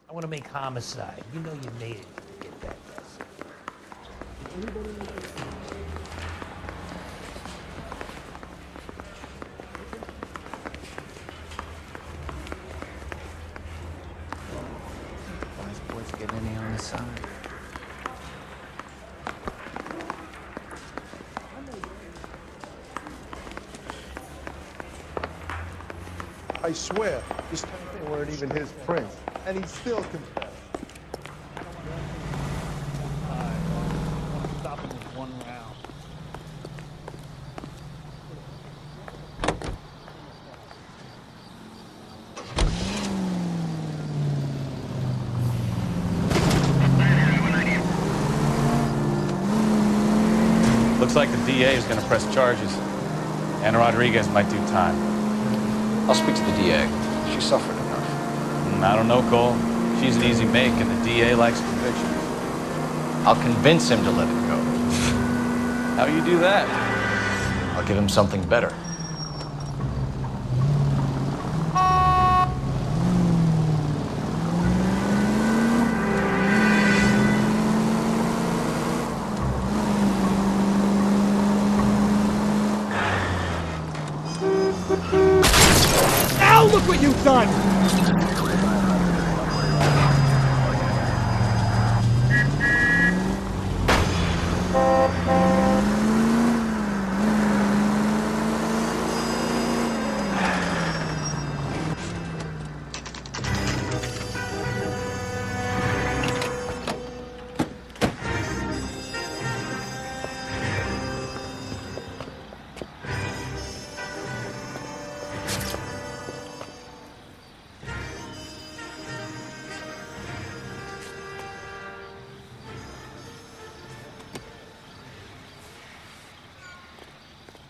I want to make homicide. You know you made it to get that message. Wise boys getting any on the side? I swear, this thing weren't even his prints, and he still confessed. Stop him with one round. Looks like the DA is going to press charges. Anna Rodriguez might do time. I'll speak to the DA. She suffered enough. I don't know, Cole. She's an easy make, and the DA likes convictions. I'll convince him to let it go. How you do that? I'll give him something better. Now look what you've done!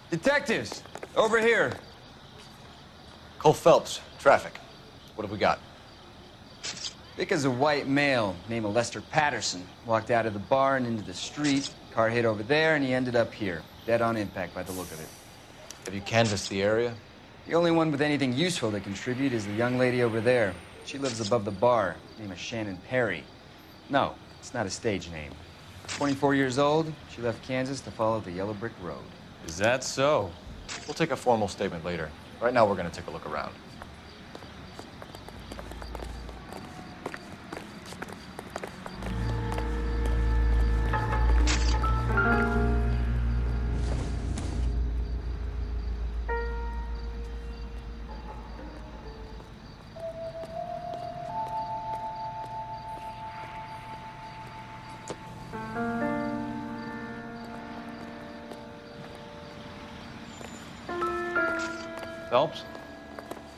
Detectives, over here. Cole Phelps, traffic. What have we got? Vic is a white male named Lester Patterson. Walked out of the bar and into the street. Car hit over there, and he ended up here. Dead on impact by the look of it. Have you canvassed the area? The only one with anything useful to contribute is the young lady over there. She lives above the bar. Name is Shannon Perry. No, it's not a stage name. 24 years old, she left Kansas to follow the yellow brick road. Is that so? We'll take a formal statement later. Right now, we're going to take a look around. Phelps?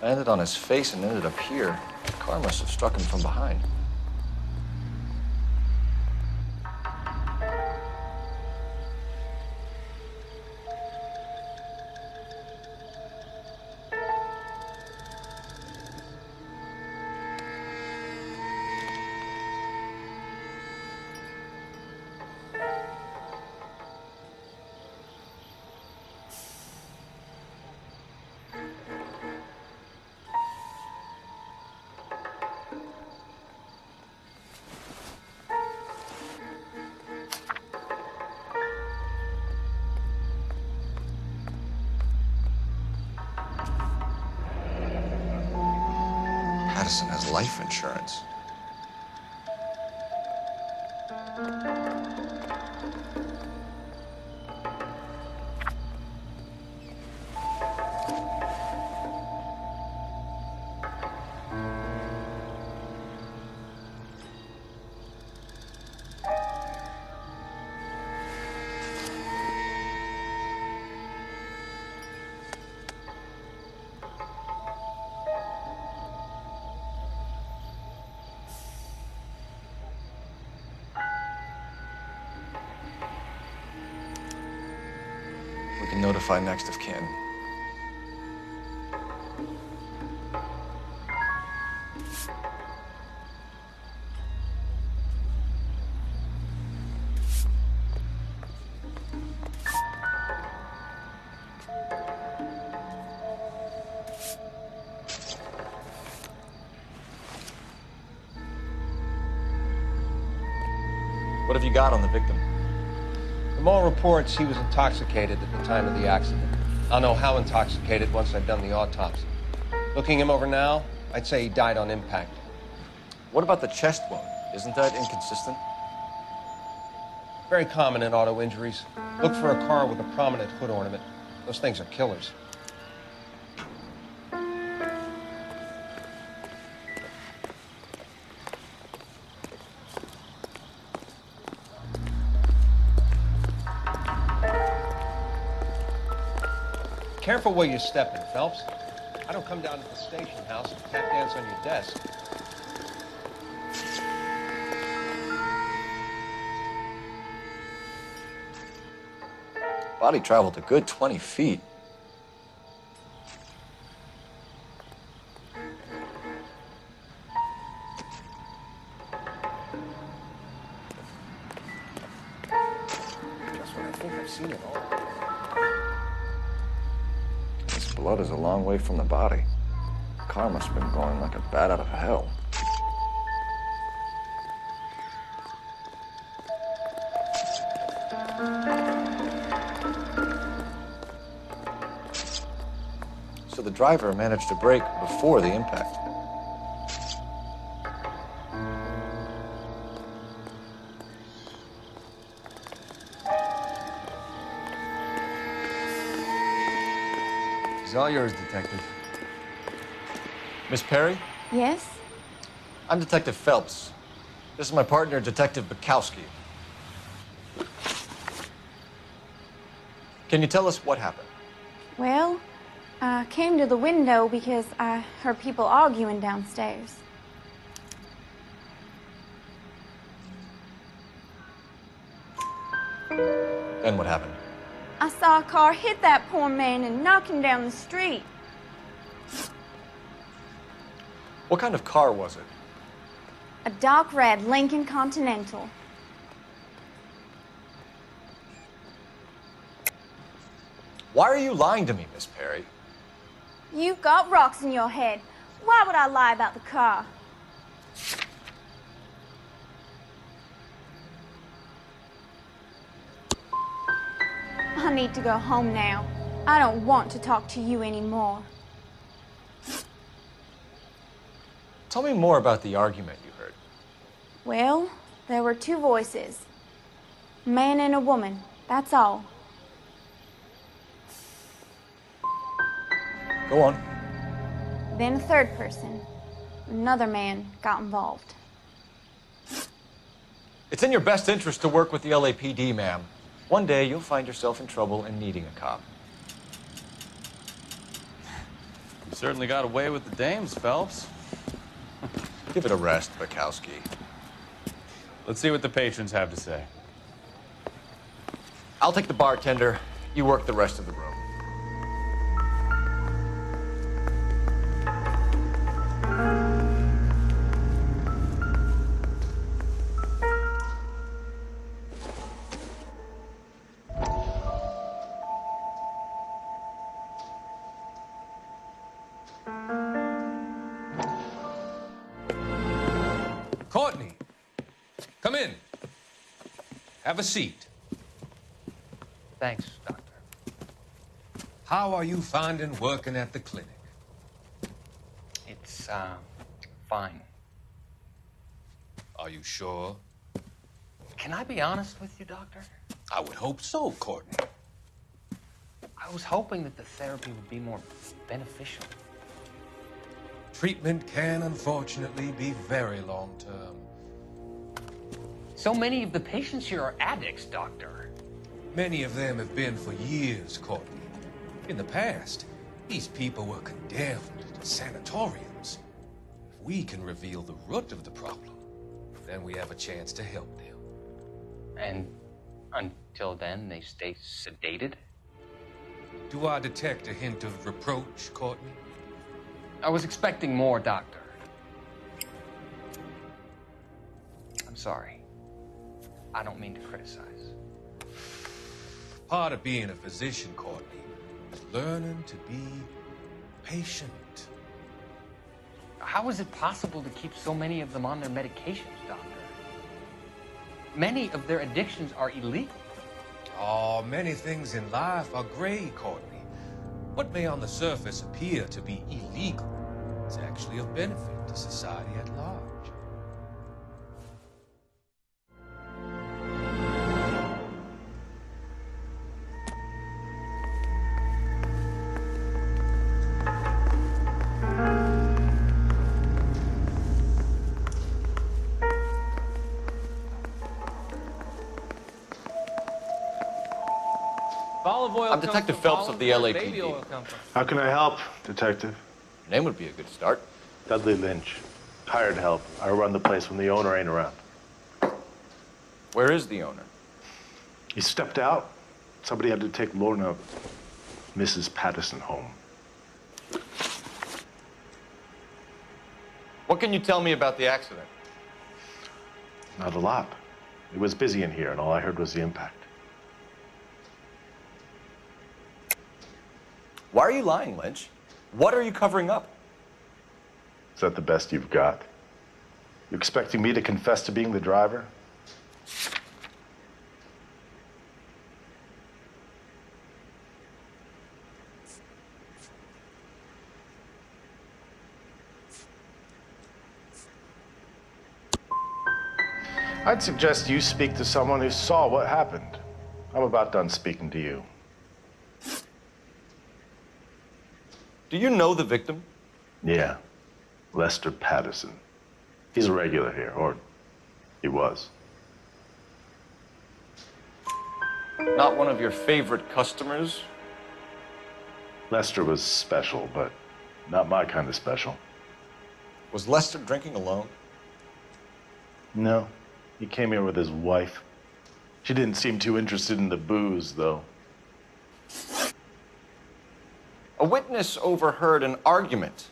Landed on his face and ended up here. The car must have struck him from behind. Patterson has life insurance. We can notify next of kin. What have you got on the victim? From all reports, he was intoxicated at the time of the accident. I'll know how intoxicated once I've done the autopsy. Looking him over now, I'd say he died on impact. What about the chest wound? Isn't that inconsistent? Very common in auto injuries. Look for a car with a prominent hood ornament. Those things are killers. Careful where you're stepping, Phelps. I don't come down to the station house and tap dance on your desk. Body traveled a good 20 feet. Just when I think I've seen it all. This blood is a long way from the body. The car must have been going like a bat out of hell. So the driver managed to brake before the impact. It's all yours, Detective. Miss Perry? Yes? I'm Detective Phelps. This is my partner, Detective Bukowski. Can you tell us what happened? Well, I came to the window because I heard people arguing downstairs. Then what happened? I saw a car hit that poor man and knock him down the street. What kind of car was it? A dark red Lincoln Continental. Why are you lying to me, Miss Perry? You've got rocks in your head. Why would I lie about the car? I need to go home now. I don't want to talk to you anymore. Tell me more about the argument you heard. Well, there were two voices. A man and a woman, that's all. Go on. Then a third person, another man, got involved. It's in your best interest to work with the LAPD, ma'am. One day you'll find yourself in trouble and needing a cop. You certainly got away with the dames, Phelps. Give it a rest, Bukowski. Let's see what the patrons have to say. I'll take the bartender. You work the rest of the room. Courtney, come in. Have a seat. Thanks, Doctor. How are you finding working at the clinic? It's, fine. Are you sure? Can I be honest with you, Doctor? I would hope so, Courtney. I was hoping that the therapy would be more beneficial. Treatment can, unfortunately, be very long-term. So many of the patients here are addicts, Doctor. Many of them have been for years, Courtney. In the past, these people were condemned to sanatoriums. If we can reveal the root of the problem, then we have a chance to help them. And until then, they stay sedated? Do I detect a hint of reproach, Courtney? I was expecting more, Doctor. I'm sorry. I don't mean to criticize. Part of being a physician, Courtney, is learning to be patient. How is it possible to keep so many of them on their medications, Doctor? many of their addictions are illegal. Oh, many things in life are gray, Courtney. What may on the surface appear to be illegal is actually of benefit to society at large. Olive oil I'm Detective Phelps of the LAPD. How can I help, Detective? Your name would be a good start. Dudley Lynch. Hired help. I run the place when the owner ain't around. Where is the owner? He stepped out. Somebody had to take Lorna, Mrs. Patterson, home. What can you tell me about the accident? Not a lot. It was busy in here, and all I heard was the impact. Why are you lying, Lynch? What are you covering up? Is that the best you've got? You expecting me to confess to being the driver? I'd suggest you speak to someone who saw what happened. I'm about done speaking to you. Do you know the victim? Yeah, Lester Patterson. He's a regular here, or he was. Not one of your favorite customers? Lester was special, but not my kind of special. Was Lester drinking alone? No, he came here with his wife. She didn't seem too interested in the booze, though. A witness overheard an argument.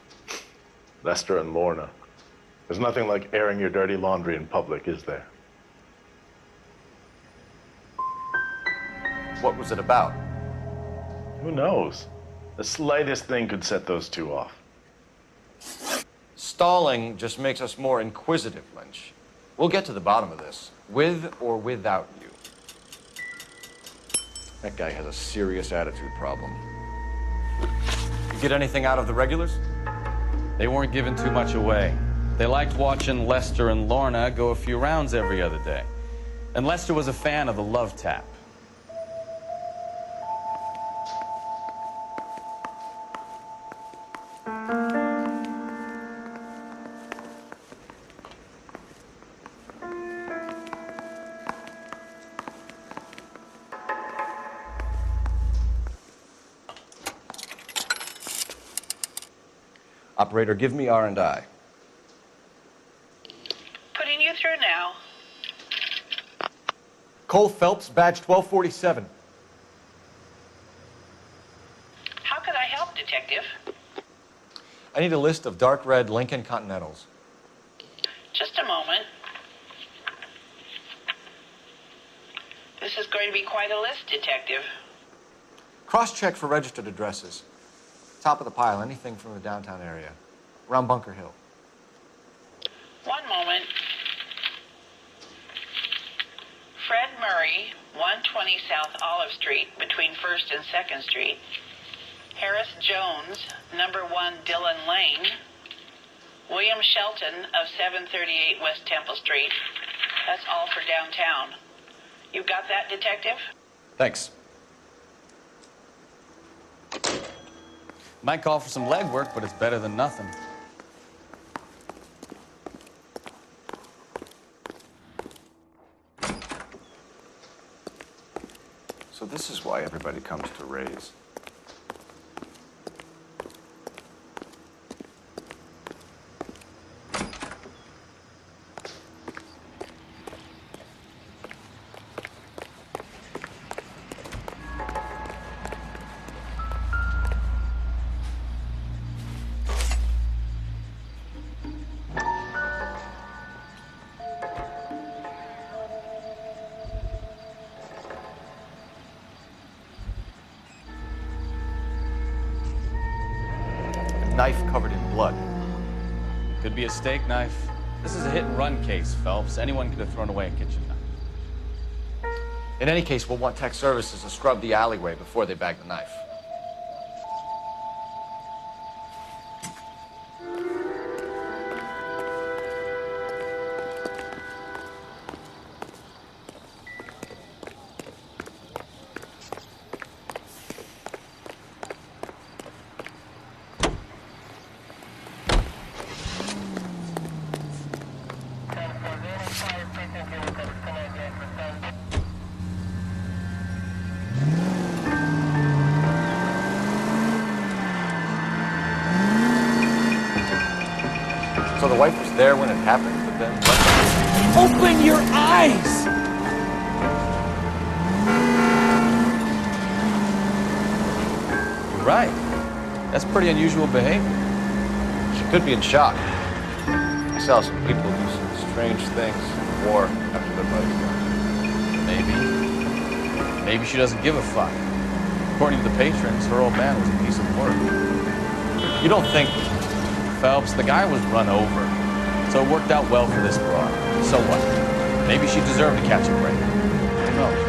Lester and Lorna. There's nothing like airing your dirty laundry in public, is there? What was it about? Who knows? The slightest thing could set those two off. Stalling just makes us more inquisitive, Lynch. We'll get to the bottom of this, with or without you. That guy has a serious attitude problem. You get anything out of the regulars? They weren't giving too much away. They liked watching Lester and Lorna go a few rounds every other day. And Lester was a fan of the love tap. Operator, give me R&I. Putting you through now. Cole Phelps, badge 1247. How can I help, Detective? I need a list of dark red Lincoln Continentals. Just a moment. This is going to be quite a list, Detective. Cross-check for registered addresses. Top of the pile, anything from the downtown area. Around Bunker Hill. One moment. Fred Murray, 120 South Olive Street, between 1st and 2nd Street. Harris Jones, number 1 Dillon Lane. William Shelton of 738 West Temple Street. That's all for downtown. You got that, Detective? Thanks. Might call for some legwork, but it's better than nothing. So this is why everybody comes to Ray's. Knife covered in blood. Could be a steak knife. This is a hit-and-run case, Phelps. Anyone could have thrown away a kitchen knife. In any case, we'll want tech services to scrub the alleyway before they bag the knife. So the wife was there when it happened, but then what? Open your eyes! You're right. That's pretty unusual behavior. She could be in shock. I saw some people do some strange things in war after their buddies died. Maybe. Maybe she doesn't give a fuck. According to the patrons, her old man was a piece of work. You don't think... Phelps, the guy was run over. So it worked out well for this broad. So what? Maybe she deserved to catch a break. Who knows?